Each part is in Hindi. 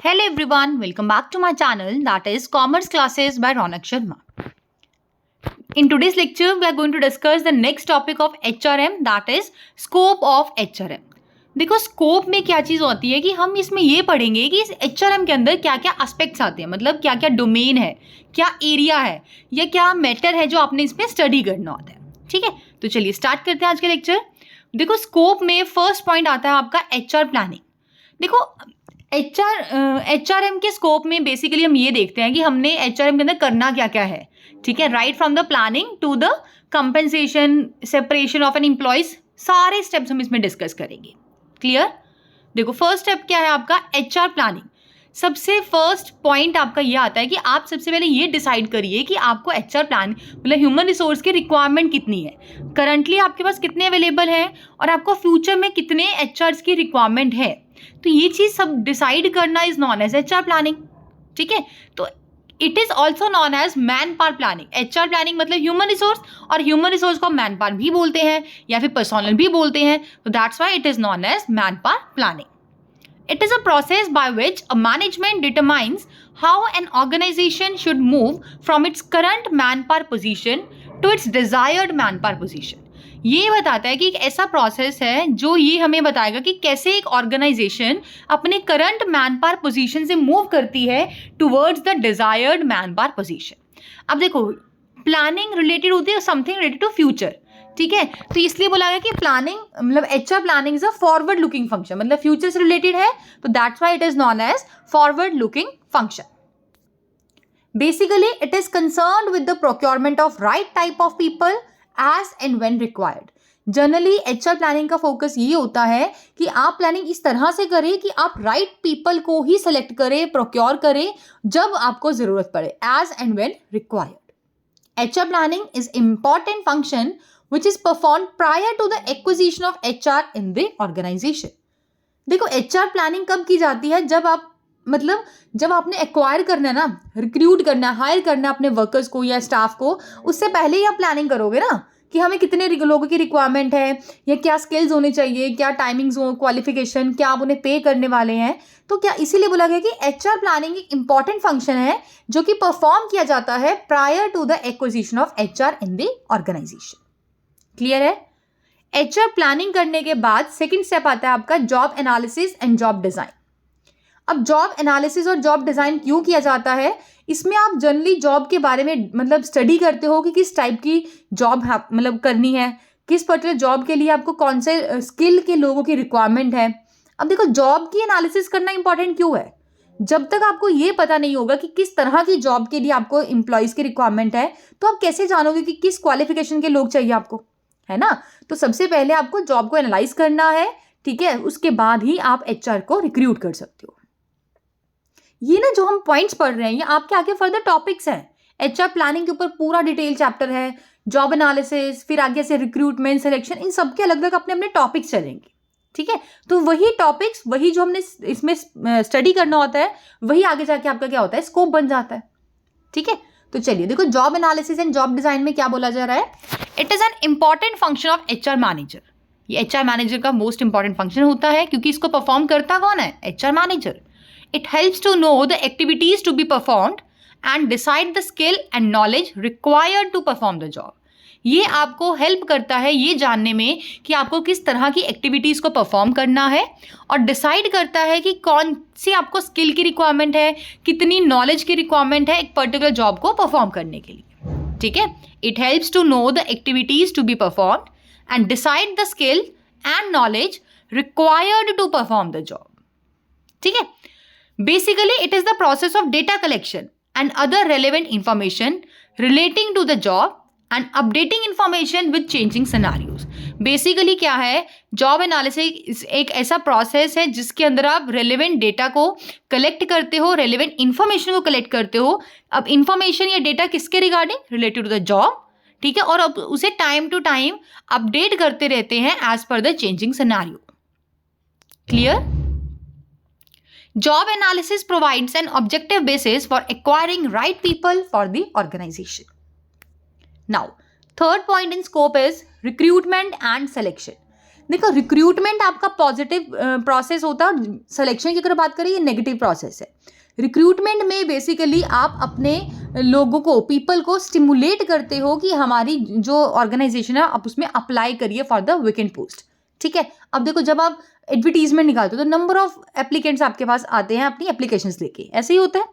Hello everyone, welcome back to my channel, that is Commerce Classes by Ronak Sharma. In today's lecture, we are going to discuss the next topic of HRM, that is Scope of HRM. देखो स्कोप में क्या चीज़ होती है कि हम इसमें ये पढ़ेंगे कि इस HRM के अंदर क्या क्या एस्पेक्ट्स आते हैं, मतलब क्या क्या डोमेन है, क्या एरिया है या क्या मैटर है जो आपने इसमें स्टडी करना होता है. ठीक है, तो चलिए स्टार्ट करते हैं आज का लेक्चर. देखो स्कोप में फर्स्ट पॉइंट आता है आपका HR प्लानिंग. देखो HRM के स्कोप में बेसिकली हम ये देखते हैं कि हमने HRM के अंदर करना क्या क्या है. ठीक है, right from the planning to the compensation, separation of an employees, सारे स्टेप्स हम इसमें डिस्कस करेंगे. क्लियर. देखो फर्स्ट स्टेप क्या है आपका HR प्लानिंग. सबसे फर्स्ट पॉइंट आपका ये आता है कि आप सबसे पहले ये डिसाइड करिए कि आपको HR प्लान मतलब ह्यूमन रिसोर्स की रिक्वायरमेंट कितनी है, करंटली आपके पास कितने अवेलेबल हैं और आपको फ्यूचर में कितने HRs की रिक्वायरमेंट है. तो ये चीज़ सब डिसाइड करना is known as HR planning. ठीक है, तो it is also known as man power planning. HR planning मतलब ह्यूमन रिसोर्स, और ह्यूमन रिसोर्स को मैन पावर भी बोलते हैं या फिर पर्सोनल भी बोलते हैं. तो that's why it is known as man power planning. It is a process by which a management determines how an organization should move from its current manpower position to its desired manpower position. ये बताता है कि एक ऐसा प्रोसेस है जो ये हमें बताएगा कि कैसे एक ऑर्गेनाइजेशन अपने करंट मैनपावर पोजीशन से मूव करती है towards the desired manpower position. अब देखो प्लानिंग रिलेटेड होती है समथिंग रिलेटेड टू फ्यूचर. ठीक है, तो इसलिए बोला गया कि प्लानिंग मतलब HR planning is a forward looking function, मतलब फ्यूचर से रिलेटेड है, तो that's why it is known as forward looking function. Basically it is concerned with the procurement of right type of people as and when required. Generally HR planning का फोकस ये होता है कि आप प्लानिंग इस तरह से करें कि आप राइट पीपल को ही सेलेक्ट करें, प्रोक्योर करें जब आपको जरूरत पड़े, as and when required. HR planning is important function which is performed prior to the acquisition of HR in the organization. देखो HR प्लानिंग कब की जाती है, जब आप मतलब जब आपने एक्वायर करना है ना, रिक्रूट करना है, हायर करना है अपने वर्कर्स को या स्टाफ को, उससे पहले ही आप प्लानिंग करोगे ना कि हमें कितने लोगों की रिक्वायरमेंट है या क्या स्किल्स होने चाहिए, क्या टाइमिंग्स हो, क्वालिफिकेशन, क्या आप उन्हें पे करने वाले हैं. तो क्या इसीलिए बोला गया कि HR प्लानिंग एक इंपॉर्टेंट फंक्शन है जो कि परफॉर्म किया जाता है prior to the acquisition of HR in the organisation. Clear है. HR प्लानिंग करने के बाद सेकंड स्टेप आता है आपका job analysis and job design. अब जॉब एनालिसिस और जॉब डिजाइन क्यों किया जाता है, इसमें आप जनरली जॉब के बारे में मतलब स्टडी करते हो कि किस टाइप की जॉब मतलब करनी है, किस पर्टिकुलर जॉब के लिए आपको कौन से स्किल के लोगों की रिक्वायरमेंट है. अब देखो जॉब की एनालिसिस करना इंपॉर्टेंट क्यों है, जब तक आपको ये पता नहीं होगा कि किस तरह की जॉब के लिए आपको एम्प्लॉयज़ की रिक्वायरमेंट है, तो आप कैसे जानोगे कि किस क्वालिफिकेशन के लोग चाहिए आपको, है ना. तो सबसे पहले आपको जॉब को एनालाइज करना है. ठीक है, उसके बाद ही आप HR को रिक्रूट कर सकते हो. ये ना जो हम पॉइंट्स पढ़ रहे हैं ये आपके आगे फर्दर टॉपिक्स हैं. HR प्लानिंग के ऊपर पूरा डिटेल चैप्टर है, जॉब एनालिसिस, फिर आगे से रिक्रूटमेंट, सिलेक्शन, इन सब के अलग अलग अपने अपने टॉपिक्स चलेंगे. ठीक है, तो वही टॉपिक्स, वही जो हमने इसमें स्टडी करना होता है, वही आगे जाके आपका क्या होता है, स्कोप बन जाता है. ठीक है, तो चलिए देखो job analysis and job design में क्या बोला जा रहा है. It is an important function of HR manager. ये HR मैनेजर का मोस्ट इंपॉर्टेंट फंक्शन होता है क्योंकि इसको परफॉर्म करता कौन है, HR manager. It helps to know the activities to be performed and decide the skill and knowledge required to perform the job. ये आपको हेल्प करता है ये जानने में कि आपको किस तरह की एक्टिविटीज़ को परफॉर्म करना है, और डिसाइड करता है कि कौन सी आपको स्किल की रिक्वायरमेंट है, कितनी नॉलेज की रिक्वायरमेंट है एक पर्टिकुलर जॉब को परफॉर्म करने के लिए. ठीक है, it helps to know the activities to be performed and decide the skill and knowledge required to perform the job. ठीक है, basically it is the process of data collection and other relevant information relating to the job and updating information with changing scenarios. Basically क्या है, जॉब एनालिसिस एक ऐसा प्रोसेस है जिसके अंदर आप रेलिवेंट डेटा को कलेक्ट करते हो, रेलिवेंट इंफॉर्मेशन को कलेक्ट करते हो. अब इंफॉर्मेशन या डेटा किसके regarding, related to the job. ठीक है, और अब उसे टाइम टू टाइम अपडेट करते रहते हैं as per the changing scenario. Clear. Job analysis provides an objective basis for acquiring right people for the organization. Now, third point in scope is recruitment and selection. देखो रिक्रूटमेंट आपका पॉजिटिव प्रोसेस होता है, सिलेक्शन की अगर बात करें ये नेगेटिव प्रोसेस है। रिक्रूटमेंट में बेसिकली आप अपने लोगों को, पीपल को स्टिमुलेट करते हो कि हमारी जो ऑर्गेनाइजेशन है आप उसमें अप्लाई करिए फॉर द वैकेंट पोस्ट। ठीक है, अब देखो जब आप एडवर्टीजमेंट निकालते हो तो नंबर ऑफ एप्लीकेंट्स आपके पास आते हैं अपनी एप्लीकेशंस लेके, ऐसे ही होता है।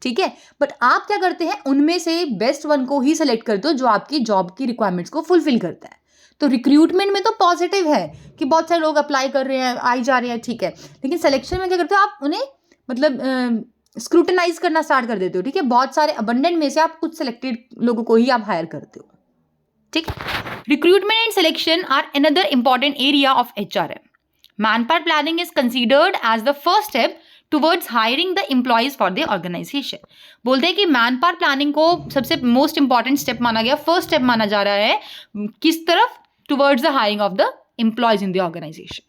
ठीक है, बट आप क्या करते हैं, उनमें से बेस्ट वन को ही सेलेक्ट करते हो जो आपकी जॉब की रिक्वायरमेंट्स को फुलफिल करता है। तो रिक्रूटमेंट में तो पॉजिटिव है कि बहुत सारे लोग अप्लाई कर रहे हैं, आई जा रहे हैं, ठीक है, लेकिन सिलेक्शन में क्या करते हो आप उन्हें मतलब स्क्रूटनाइज करना स्टार्ट कर देते हो। ठीक है, बहुत सारे अबंडेंट में से आप कुछ सिलेक्टेड लोगों को ही आप हायर करते हो। ठीक है, recruitment and selection are another important area of HRM. Manpower planning is considered as the first step towards hiring the employees for the organization. बोलते हैं कि मैन पावर प्लानिंग को सबसे मोस्ट इंपॉर्टेंट स्टेप माना गया, फर्स्ट स्टेप माना जा रहा है किस तरफ, towards the hiring of the employees in the organisation.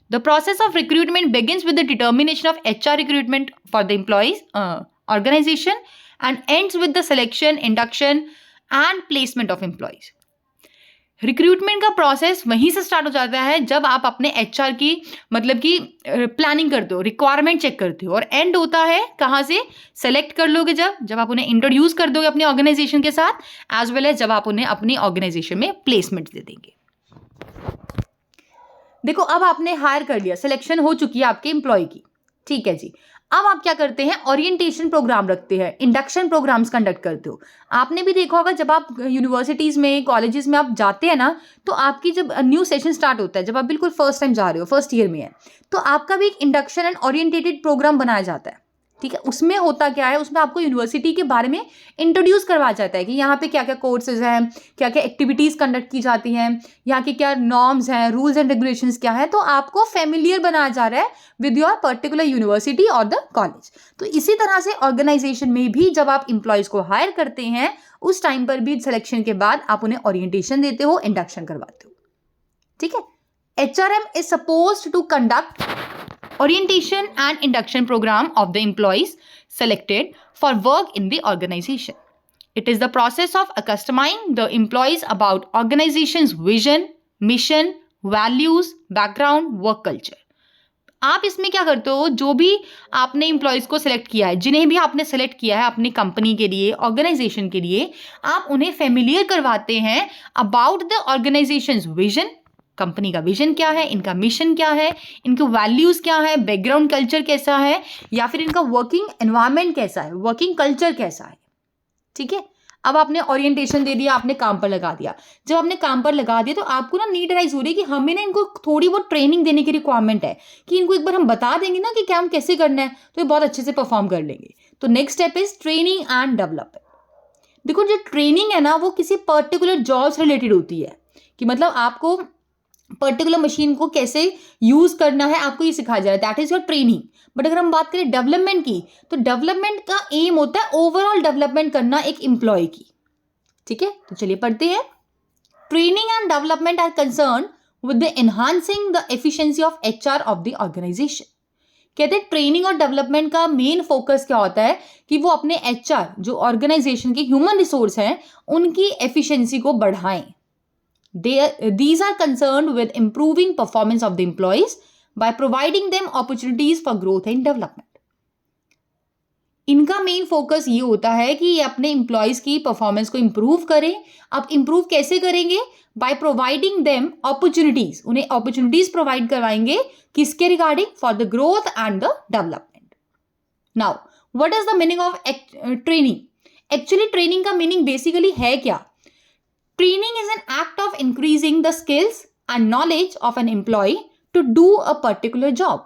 The process of recruitment begins with the determination of HR recruitment for the employees organization and ends with the selection, induction and placement of employees. Recruitment का प्रोसेस वहीं से स्टार्ट हो जाता है जब आप अपने HR की मतलब कि प्लानिंग करते हो, रिक्वायरमेंट चेक करते हो, और एंड होता है कहाँ से, सेलेक्ट कर लोगे जब आप उन्हें इंट्रोड्यूस कर दोगे अपनी ऑर्गेनाइजेशन के साथ, एज वेल एज जब आप उन्हें अपनी ऑर्गेनाइजेशन में प्लेसमेंट दे देंगे. देखो अब आपने हायर कर लिया, सिलेक्शन हो चुकी है आपके एम्प्लॉय की, ठीक है जी. अब आप क्या करते हैं, ओरिएंटेशन प्रोग्राम रखते हैं, इंडक्शन प्रोग्राम्स कंडक्ट करते हो. आपने भी देखा होगा जब आप यूनिवर्सिटीज़ में, कॉलेजेस में आप जाते हैं ना, तो आपकी जब न्यू सेशन स्टार्ट होता है, जब आप बिल्कुल फर्स्ट टाइम जा रहे हो, फर्स्ट ईयर में है, तो आपका भी एक इंडक्शन एंड ओरिएंटेटेड प्रोग्राम बनाया जाता है. ठीक है, उसमें होता क्या है, उसमें आपको यूनिवर्सिटी के बारे में इंट्रोड्यूस करवाया जाता है कि यहाँ पे क्या क्या कोर्सेज हैं, क्या क्या एक्टिविटीज़ कंडक्ट की जाती हैं, यहाँ के क्या नॉर्म्स हैं, रूल्स एंड रेगुलेशंस क्या है. तो आपको फेमिलियर बनाया जा रहा है विद योर पर्टिकुलर यूनिवर्सिटी और द कॉलेज. तो इसी तरह से ऑर्गेनाइजेशन में भी जब आप इंप्लॉयज़ को हायर करते हैं, उस टाइम पर भी सिलेक्शन के बाद आप उन्हें ओरिएंटेशन देते हो, इंडक्शन करवाते हो. ठीक है, HRM is supposed to conduct orientation and induction program of the employees selected for work in the organization. It is the process of accustoming the employees about organization's vision, mission, values, background, work culture. आप इसमें क्या करते हो, जो भी आपने एम्प्लॉयज़ को सिलेक्ट किया है, जिन्हें भी आपने सेलेक्ट किया है अपनी कंपनी के लिए, ऑर्गेनाइजेशन के लिए, आप उन्हें फेमिलियर करवाते हैं about the organisations vision, company का विजन क्या है, इनका मिशन क्या है, इनके वैल्यूज़ क्या है, बैकग्राउंड कल्चर कैसा है, या फिर इनका वर्किंग एनवायरनमेंट कैसा है, वर्किंग कल्चर कैसा है. ठीक है, अब आपने ओरिएंटेशन दे दिया, आपने काम पर लगा दिया. जब आपने काम पर लगा दिया तो आपको ना नीड राइज हो रही है कि हमें ना इनको थोड़ी बहुत ट्रेनिंग देने की रिक्वायरमेंट है, कि इनको एक बार हम बता देंगे ना कि काम कैसे करना है तो ये बहुत अच्छे से परफॉर्म कर लेंगे. तो next step is training and development. देखो जो ट्रेनिंग है ना, वो किसी पर्टिकुलर जॉब से रिलेटेड होती है, कि मतलब आपको पर्टिकुलर मशीन को कैसे यूज करना है आपको ये सिखाया जा रहा है, that is your training. But अगर हम बात करें डेवलपमेंट की, तो डेवलपमेंट का एम होता है ओवरऑल डेवलपमेंट करना एक एम्प्लॉय की. ठीक है, तो चलिए पढ़ते हैं. Training and development are concern with the enhancing the efficiency of HR of the organisation. कहते हैं ट्रेनिंग और डेवलपमेंट का मेन फोकस क्या होता है कि वो अपने HR जो ऑर्गेनाइजेशन के ह्यूमन रिसोर्स हैं उनकी एफिशिएंसी को बढ़ाएं. These are concerned with improving performance of the employees by providing them opportunities for growth and development. इनका मेन फोकस ये होता है कि ये अपने एम्प्लॉयज़ की परफॉर्मेंस को इम्प्रूव करें. अब इम्प्रूव कैसे करेंगे, बाय प्रोवाइडिंग देम अपॉर्चुनिटीज, उन्हें अपॉर्चुनिटीज प्रोवाइड करवाएंगे किसके regarding, for the growth and the development. Now what is the meaning of training. Actually training का मीनिंग बेसिकली है क्या. Training is an act of increasing the skills and knowledge of an employee to do a particular job.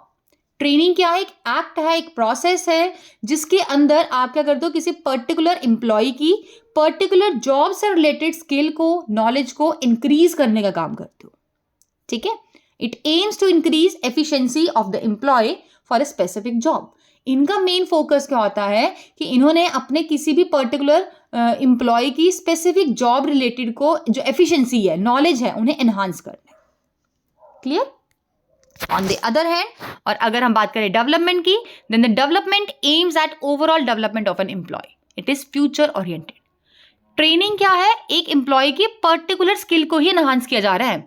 Training क्या है, एक एक्ट है, एक प्रोसेस है जिसके अंदर आप क्या करते हो, किसी पर्टिकुलर एम्प्लॉय की पर्टिकुलर जॉब से रिलेटेड स्किल को, नॉलेज को इंक्रीज करने का काम करते हो. ठीक है, it aims to increase efficiency of the employee for a specific job. इनका मेन फोकस क्या होता है कि इन्होंने अपने किसी भी पर्टिकुलर एम्प्लॉय की स्पेसिफिक जॉब रिलेटेड को जो एफिशिएंसी है, नॉलेज है, उन्हें एनहांस करना है. Clear. On the other hand, और अगर हम बात करें डेवलपमेंट की, then the development aims at overall development of an employee. It is future oriented. Training क्या है, एक एम्प्लॉय की पर्टिकुलर स्किल को ही एनहांस किया जा रहा है.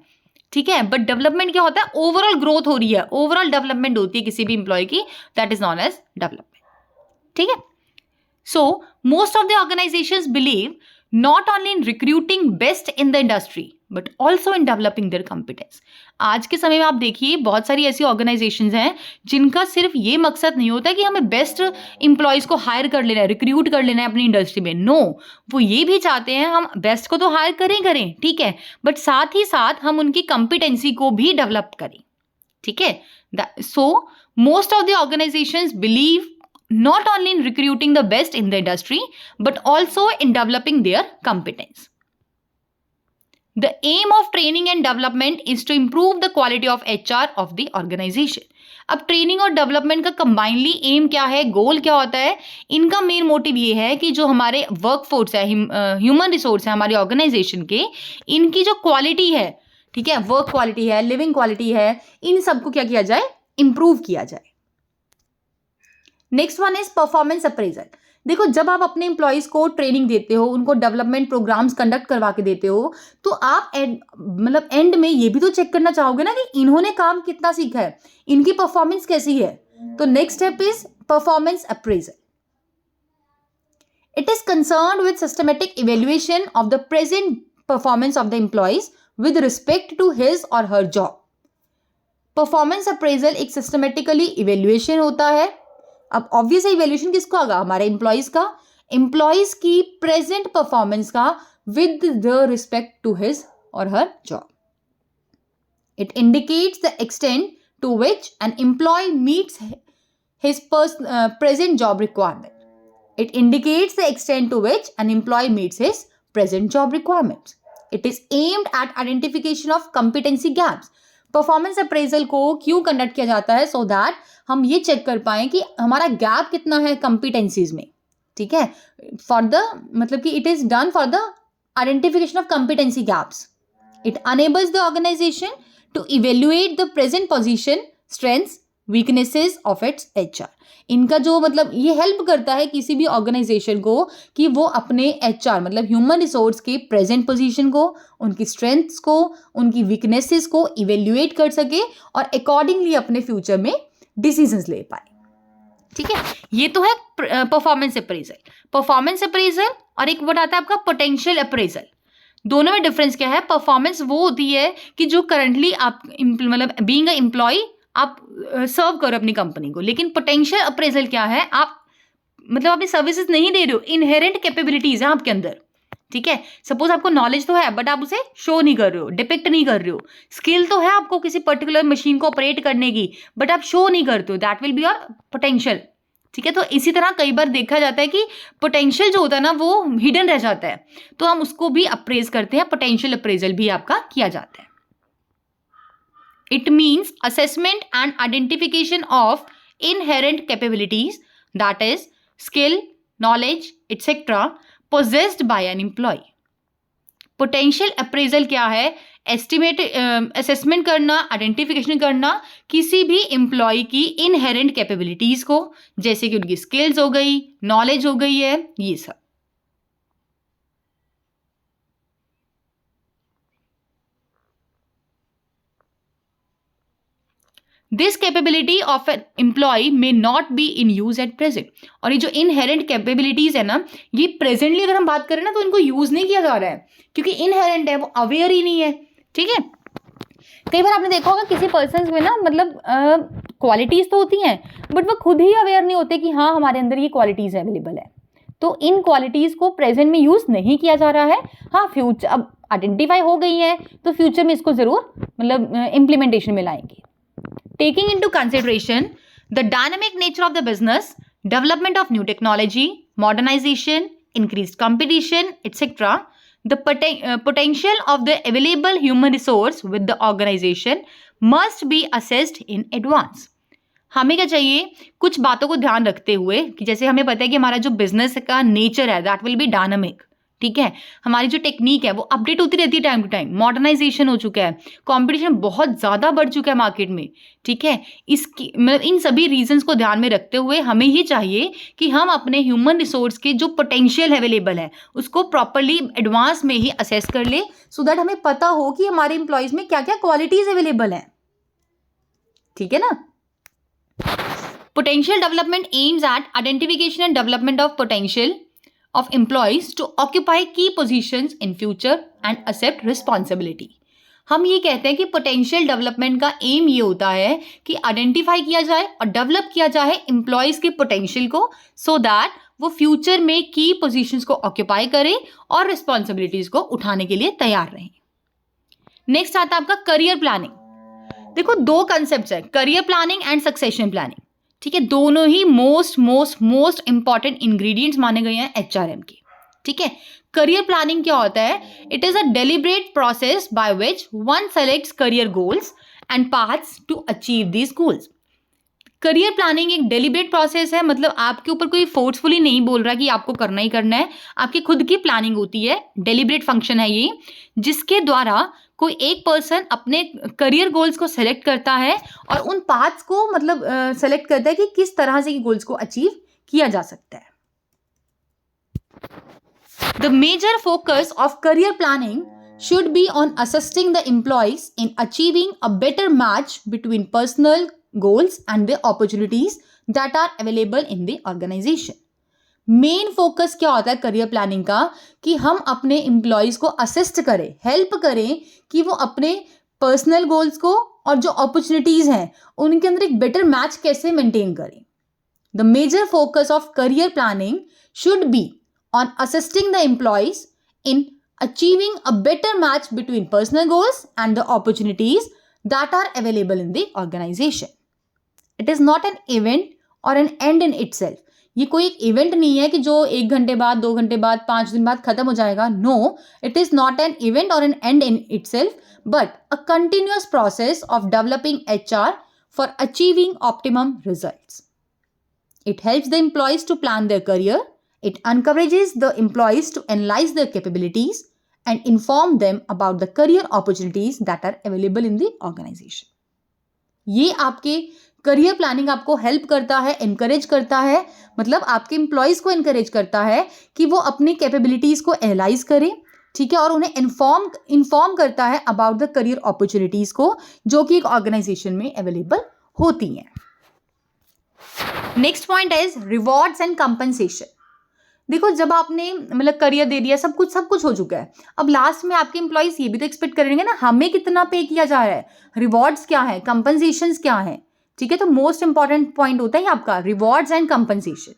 ठीक है, बट डेवलपमेंट क्या होता है, ओवरऑल ग्रोथ हो रही है, ओवरऑल डेवलपमेंट होती है किसी भी इंप्लॉय की, that is known as development. ठीक है, so most of the organisations believe not only in recruiting best in the industry but also in developing their competence. आज के समय में आप देखिए बहुत सारी ऐसी ऑर्गेनाइजेशंस हैं जिनका सिर्फ ये मकसद नहीं होता कि हमें बेस्ट इंप्लॉयज को हायर कर लेना है, रिक्रूट कर लेना है अपनी इंडस्ट्री में। नो, वो ये भी चाहते हैं हम बेस्ट को तो हायर करें, ठीक है, बट साथ ही साथ हम उनकी कॉम्पिटेंसी को भी डेवलप करें। ठीक है, so most of the organisations believe not only in recruiting the best in the industry but also in developing their competence. The aim of training and development is to improve the quality of HR of the organization. अब ट्रेनिंग और डेवलपमेंट का कंबाइनली एम क्या है, गोल क्या होता है, इनका मेन मोटिव ये है कि जो हमारे वर्क फोर्स है, ह्यूमन रिसोर्स है हमारी ऑर्गेनाइजेशन के, इनकी जो क्वालिटी है, ठीक है, वर्क क्वालिटी है, लिविंग क्वालिटी है, इन सबको क्या किया जाए, इंप्रूव किया जाए। Next one is performance appraisal. देखो, जब आप अपने एम्प्लॉयज को ट्रेनिंग देते हो, उनको डेवलपमेंट प्रोग्राम्स कंडक्ट करवा के देते हो, तो आप मतलब एंड में ये भी तो चेक करना चाहोगे ना कि इन्होंने काम कितना सीखा है, इनकी परफॉर्मेंस कैसी है। तो next step is performance appraisal. It is concerned with systematic evaluation of the present performance of the employees with respect to his और हर जॉब। परफॉर्मेंस अप्रेजल एक सिस्टमेटिकली इवेल्युएशन होता है। अब ऑब्वियस इवैल्यूएशन किसको होगा, हमारे एम्प्लॉयज का, एम्प्लॉयज की प्रेजेंट परफॉर्मेंस का with the respect to his और her job. It indicates the extent to which an employee meets his present job requirement. It indicates the extent to which an employee meets his present job requirements. It is aimed at identification of competency gaps. Performance appraisal को क्यों कंडक्ट किया जाता है, सो दैट हम ये चेक कर पाएं कि हमारा गैप कितना है कॉम्पिटेंसीज में। ठीक है, फॉर द मतलब कि it is done for the identification of competency gaps. It enables the organisation to evaluate the present position, strengths, weaknesses of its HR. इनका जो मतलब ये हेल्प करता है किसी भी ऑर्गेनाइजेशन को कि वो अपने एचआर मतलब ह्यूमन रिसोर्स के प्रेजेंट पोजीशन को, उनकी स्ट्रेंथ्स को, उनकी वीकनेसेस को इवेल्युएट कर सके और अकॉर्डिंगली अपने फ्यूचर में डिसीजंस ले पाए। ठीक है, ये तो है परफॉर्मेंस अप्रेजल। परफॉर्मेंस अप्रेजल और एक वर्ड आता है आपका पोटेंशियल अप्रेजल। दोनों में डिफरेंस क्या है, परफॉर्मेंस वो होती है कि जो करंटली आप मतलब बीइंग अ एम्प्लॉय आप सर्व करो अपनी कंपनी को, लेकिन पोटेंशियल अप्रेजल क्या है, आप मतलब अपनी सर्विसेज नहीं दे रहे हो, इनहेरेंट कैपेबिलिटीज है आपके अंदर। ठीक है, सपोज आपको नॉलेज तो है बट आप उसे शो नहीं कर रहे हो, डिपिक्ट नहीं कर रहे हो। स्किल तो है आपको किसी पर्टिकुलर मशीन को ऑपरेट करने की, बट आप शो नहीं करते हो, that will be your potential. ठीक है, तो इसी तरह कई बार देखा जाता है कि पोटेंशियल जो होता है ना वो हिडन रह जाता है, तो हम उसको भी अप्रेज करते हैं, पोटेंशियल अप्रेजल भी आपका किया जाता है। It means assessment and identification of inherent capabilities, that is skill, knowledge etcetera possessed by an employee. Potential appraisal क्या है, एस्टिमेट असेसमेंट करना, आइडेंटिफिकेशन करना किसी भी एम्प्लॉय की इनहेरेंट कैपेबिलिटीज को, जैसे कि उनकी स्किल्स हो गई, नॉलेज हो गई है, ये सब। This capability of an employee may not be in use at present. और ये जो इनहेरेंट कैपेबिलिटीज है ना, ये प्रेजेंटली अगर हम बात करें ना तो इनको यूज नहीं किया जा रहा है, क्योंकि इनहेरेंट है, वो अवेयर ही नहीं है। ठीक है, कई बार आपने देखा होगा किसी पर्सन में ना मतलब क्वालिटीज तो होती हैं बट वो खुद ही अवेयर नहीं होते कि हाँ हमारे अंदर ये क्वालिटीज अवेलेबल है, तो इन क्वालिटीज को प्रेजेंट में यूज नहीं किया जा रहा है। हाँ, फ्यूचर अब आइडेंटिफाई हो गई है तो फ्यूचर में इसको जरूर मतलब इम्प्लीमेंटेशन में लाएंगे। Taking into consideration the dynamic nature of the business, development of new technology, modernization, increased competition, etc., the potential of the available human resource with the organization must be assessed in advance. हमें क्या चाहिए, कुछ बातों को ध्यान रखते हुए कि जैसे हमें पता है कि हमारा जो बिजनेस का नेचर है दैट विल बी डायनामिक। ठीक है, हमारी जो टेक्निक है वो अपडेट होती रहती है टाइम टू टाइम, मॉडर्नाइजेशन हो चुका है, कंपटीशन बहुत ज़्यादा बढ़ चुका है मार्केट में। ठीक है, इसकी मतलब इन सभी रीजंस को ध्यान में रखते हुए हमें ये चाहिए कि हम अपने ह्यूमन रिसोर्स के जो पोटेंशियल अवेलेबल है उसको प्रॉपरली एडवांस में ही असेस कर ले, सो दैट हमें पता हो कि हमारे एम्प्लॉयज में क्या क्या क्वालिटीज अवेलेबल हैं। ठीक है ना। Potential development aims eight identification and development of potential of employees to occupy key positions in future and accept responsibility। हम ये कहते हैं कि पोटेंशियल डेवलपमेंट का एम ये होता है कि आइडेंटिफाई किया जाए और डेवलप किया जाए एम्प्लॉयज के पोटेंशियल को, सो दैट वो फ्यूचर में की पोजीशंस को ऑक्यूपाई करें और रिस्पॉन्सिबिलिटीज को उठाने के लिए तैयार रहें। नेक्स्ट आता है आपका करियर प्लानिंग। देखो दो कंसेप्ट है, career planning and succession planning. ठीक है, दोनों ही मोस्ट इंपॉर्टेंट इंग्रेडिएंट्स माने गए हैं एचआरएम के। ठीक है, करियर प्लानिंग क्या होता है? It is a deliberate process by which one selects career goals and paths to achieve these goals. Career planning एक डेलिब्रेट प्रोसेस है, मतलब आपके ऊपर कोई फोर्सफुली नहीं बोल रहा कि आपको करना ही करना है, आपकी खुद की प्लानिंग होती है, डेलिब्रेट फंक्शन है ये, जिसके द्वारा कोई एक पर्सन अपने करियर गोल्स को सेलेक्ट करता है और उन पाथ्स को मतलब सेलेक्ट करता है कि किस तरह से गोल्स को अचीव किया जा सकता है। The major focus of career planning should be on assisting the employees in achieving a better match between personal goals and the opportunities that are available in the organization। Main focus क्या होता है करियर प्लानिंग का कि हम अपने एम्प्लॉयज को असिस्ट करें, हेल्प करें कि वो अपने पर्सनल गोल्स को और जो अपॉर्चुनिटीज हैं उनके अंदर एक बेटर मैच कैसे मेंटेन करें। The major focus of career planning should be on assisting the employees in achieving a better match between personal goals and the opportunities that are available in the organization। It is not an event or an end in itself। ये कोई एक इवेंट नहीं है कि जो 1 घंटे बाद, 2 घंटे बाद, 5 दिन बाद खत्म हो जाएगा। No, it is not an event or an end in itself, but a continuous process of developing HR for achieving optimum results। It helps the employees to plan their career. It encourages the employees to analyze their capabilities and inform them about the career opportunities that are available in the organization। ये आपके करियर प्लानिंग आपको हेल्प करता है, एनकरेज करता है, मतलब आपके एम्प्लॉयज को एनकरेज करता है कि वो अपनी कैपेबिलिटीज को एनालाइज करें। ठीक है, और उन्हें इन्फॉर्म करता है अबाउट द करियर अपॉर्चुनिटीज को जो कि एक ऑर्गेनाइजेशन में अवेलेबल होती हैं। Next point is rewards and compensation. देखो जब आपने मतलब करियर दे दिया, सब कुछ हो चुका है, अब लास्ट में आपके एम्प्लॉयज ये भी तो एक्सपेक्ट करेंगे ना हमें कितना पे किया जा रहा है, रिवॉर्ड्स क्या है, कंपनसेशंस क्या है। ठीक है, तो मोस्ट इंपॉर्टेंट पॉइंट होता है आपका रिवॉर्ड्स एंड कंपनसेशन।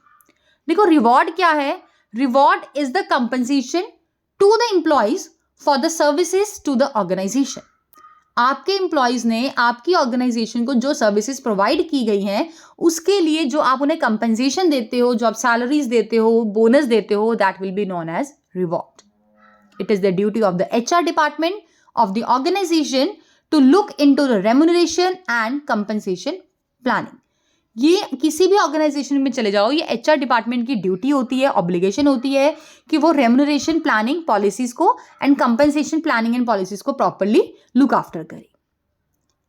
देखो रिवॉर्ड क्या है? Reward is the compensation to the employees for the services to the organisation. आपके एम्प्लॉयज ने आपकी ऑर्गेनाइजेशन को जो सर्विसेज प्रोवाइड की गई हैं उसके लिए जो आप उन्हें कंपनसेशन देते हो, जो आप सैलरीज देते हो, बोनस देते हो, that will be known as reward. It is the duty of the HR department of the organisation to look into the remuneration and compensation planning. ये किसी भी ऑर्गेनाइजेशन में चले जाओ, ये HR डिपार्टमेंट की ड्यूटी होती है, ऑब्लिगेशन होती है कि वो रेम्यूनरेशन प्लानिंग पॉलिसीज को and compensation planning and policies को प्रॉपर्ली लुक आफ्टर करे।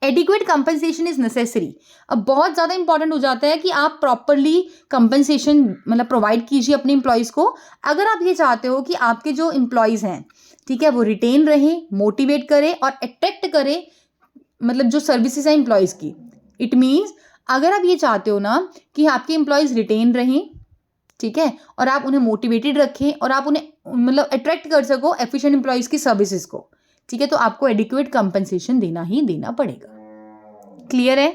Adequate compensation is necessary. अब बहुत ज़्यादा इंपॉर्टेंट हो जाता है कि आप प्रॉपरली कंपनसेशन मतलब प्रोवाइड कीजिए अपने एम्प्लॉयज़ को। अगर आप ये चाहते हो कि आपके जो एम्प्लॉयज़ हैं, ठीक है, वो रिटेन रहे, मोटिवेट करे और अट्रैक्ट करे मतलब जो सर्विसेज हैं एम्प्लॉयज़ की। इट मीन्स अगर आप ये चाहते हो ना कि आपके एम्प्लॉयज़ रिटेन रहें, ठीक है, और आप उन्हें मोटिवेटेड रखें और आप उन्हें मतलब अट्रैक्ट कर सको एफिशिएंट एम्प्लॉयज़ की सर्विसेज को, ठीक है, तो आपको एडिक्वेट कंपनसेशन देना ही देना पड़ेगा। क्लियर है?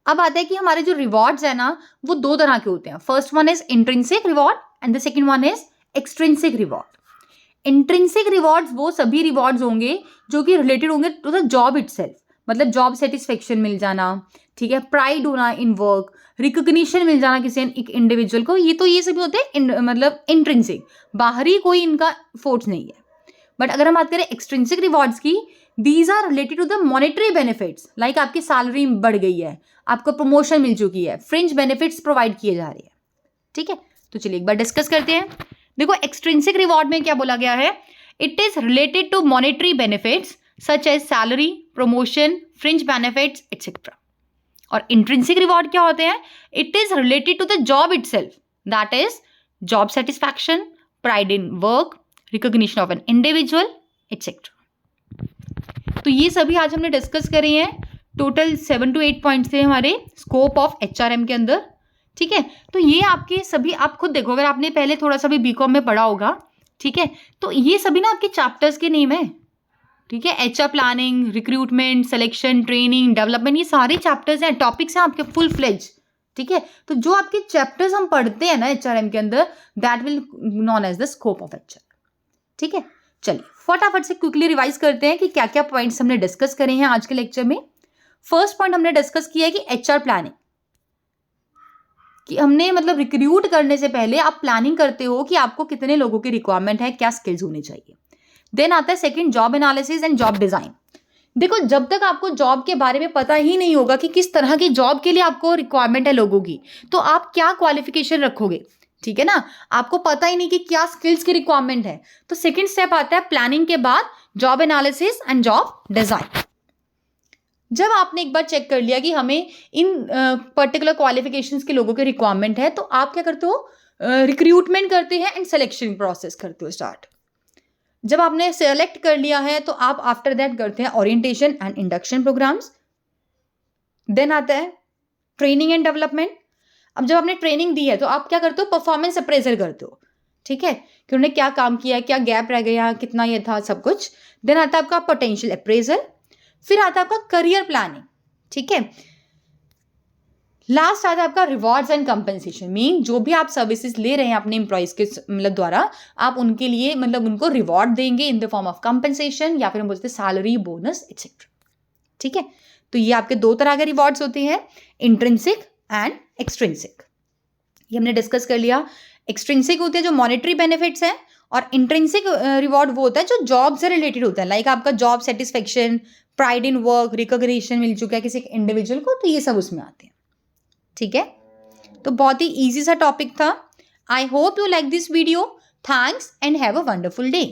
अब आता है कि हमारे जो रिवॉर्ड्स है ना वो 2 तरह के होते हैं। First one is intrinsic reward and the second one is extrinsic reward. Intrinsic rewards वो सभी रिवॉर्ड्स होंगे जो कि रिलेटेड होंगे टू द जॉब इटसेल्फ, मतलब जॉब सेटिस्फेक्शन मिल जाना, ठीक है, प्राइड होना इन वर्क, रिकॉग्निशन मिल जाना किसी एक इंडिविजुअल को, ये सभी होते हैं मतलब इंट्रिंसिक, बाहरी कोई इनका फोर्स नहीं है। बट अगर हम बात करें एक्सट्रिंसिक रिवॉर्ड्स की, these are related to the monetary benefits, like आपकी सैलरी बढ़ गई है, आपको प्रमोशन मिल चुकी है, फ्रिंज बेनिफिट्स प्रोवाइड किए जा रहे हैं। ठीक है, तो चलिए एक बार डिस्कस करते हैं। देखो एक्सट्रिंसिक रिवॉर्ड में क्या बोला गया है, it is related to monetary benefits such as salary, promotion, fringe benefits etcetera. और इंट्रिंसिक रिवॉर्ड क्या होते हैं, it is related to the job itself, that is job satisfaction, pride in work, recognition of an individual etcetera. तो ये सभी आज हमने डिस्कस करे हैं। टोटल 7 to 8 पॉइंट्स थे हमारे स्कोप ऑफ HRM के अंदर। ठीक है, तो ये आपके सभी, आप खुद देखो, अगर आपने पहले थोड़ा सा भी बीकॉम में पढ़ा होगा, ठीक है, तो ये सभी ना आपके चैप्टर्स के नेम है। ठीक है, HR planning, recruitment, selection, training, development, ये सारे चैप्टर्स हैं, टॉपिक्स हैं आपके फुल फ्लेज। ठीक है, तो जो आपके चैप्टर्स हम पढ़ते हैं ना HRM के अंदर, that will known as the scope of HR। ठीक है, चलिए फटाफट से क्विकली रिवाइज करते हैं कि क्या क्या पॉइंट्स हमने डिस्कस करे हैं आज के लेक्चर में। फर्स्ट पॉइंट हमने डिस्कस किया है कि HR प्लानिंग, कि हमने मतलब रिक्रूट करने से पहले आप प्लानिंग करते हो कि आपको कितने लोगों की रिक्वायरमेंट है, क्या स्किल्स होनी चाहिए। देन आता है second, job analysis and job design. देखो जब तक आपको जॉब के बारे में पता ही नहीं होगा कि किस तरह की जॉब के लिए आपको रिक्वायरमेंट है लोगों की, तो आप क्या क्वालिफिकेशन रखोगे। ठीक है ना, आपको पता ही नहीं कि क्या स्किल्स की रिक्वायरमेंट है। तो सेकंड स्टेप आता है प्लानिंग के बाद job analysis and job design. जब आपने एक बार चेक कर लिया कि हमें इन पर्टिकुलर क्वालिफिकेशंस के लोगों की रिक्वायरमेंट है, तो आप क्या करते हो, रिक्रूटमेंट करते हैं एंड सिलेक्शन प्रोसेस करते हो स्टार्ट। जब आपने सेलेक्ट कर लिया है तो आप आफ्टर दैट करते हैं orientation and induction programmes. Then आता है ट्रेनिंग एंड डेवलपमेंट। अब जब आपने ट्रेनिंग दी है तो आप क्या करते हो, परफॉर्मेंस अप्रेजल करते हो। ठीक है, कि उन्होंने क्या काम किया, क्या गैप रह गया, कितना ये था, सब कुछ। देन आता है आपका पोटेंशियल अप्रेजल। फिर आता है आपका करियर प्लानिंग। ठीक है, लास्ट आता है आपका रिवॉर्ड्स एंड कंपनसेशन। मीन जो भी आप सर्विसेज ले रहे हैं अपने एम्प्लॉइज के मतलब द्वारा, आप उनके लिए मतलब उनको रिवॉर्ड देंगे in the form of compensation, या फिर हम बोलते हैं सैलरी, बोनस एक्सेट्रा। ठीक है, तो ये आपके दो तरह के रिवॉर्ड्स होते हैं, इंट्रिंसिक एंड एक्सट्रिंसिक। ये हमने डिस्कस कर लिया। एक्सट्रिंसिक होते हैं जो मॉनेटरी बेनिफिट्स हैं, और इंट्रिंसिक रिवॉर्ड वो होता है जो जॉब से रिलेटेड होता है, लाइक आपका job satisfaction, pride in work, recognition मिल चुका है किसी इंडिविजुअल को, तो ये सब उसमें आते हैं। ठीक है, तो बहुत ही इजी सा टॉपिक था। I hope you like this video. Thanks and have a wonderful day.